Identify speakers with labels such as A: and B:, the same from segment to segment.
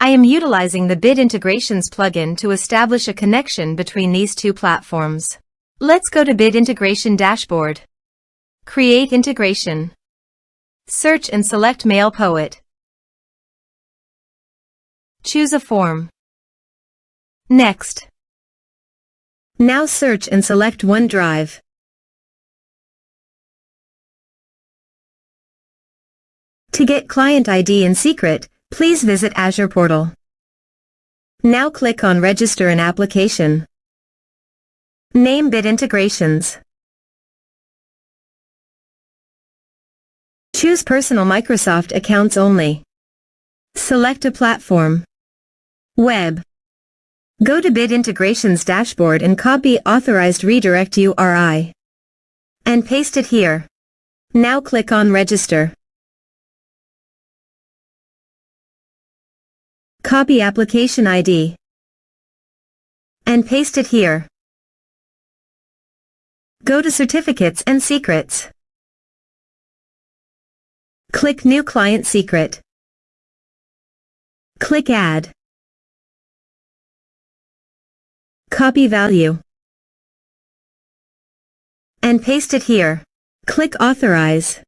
A: I am utilizing the Bit Integrations plugin to establish a connection between these two platforms. Let's go to Bit Integration Dashboard. Create integration. Search and select MailPoet. Choose a form. Next. Now search and select OneDrive. To get client ID and secret, please visit Azure portal. Now click on Register an application. Name Bit Integrations. Choose Personal Microsoft Accounts only. Select a platform. Web. Go to Bit Integrations Dashboard and copy Authorized Redirect URI. And paste it here. Now click on Register. Copy application ID. And paste it here. Go to Certificates and Secrets. Click New Client Secret. Click Add. Copy value. And paste it here. Click Authorize.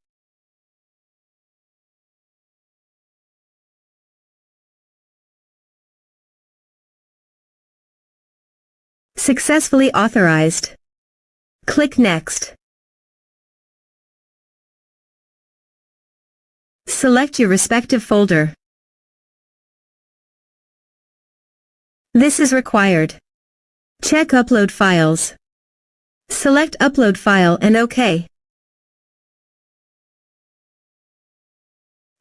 A: Successfully authorized. Click Next. Select your respective folder. This is required. Check Upload Files. Select Upload File and OK.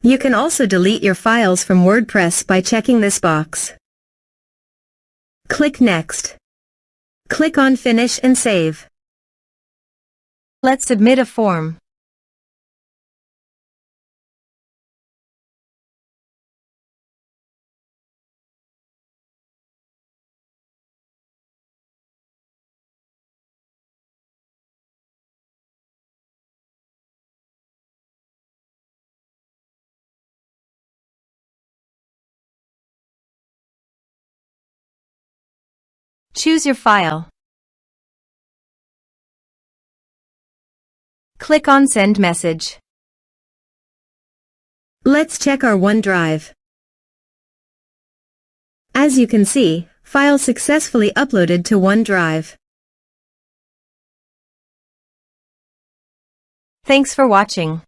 A: You can also delete your files from WordPress by checking this box. Click Next. Click on Finish and Save. Let's submit a form. Choose your file. Click on Send Message. Let's check our OneDrive. As you can see, file successfully uploaded to OneDrive. Thanks for watching.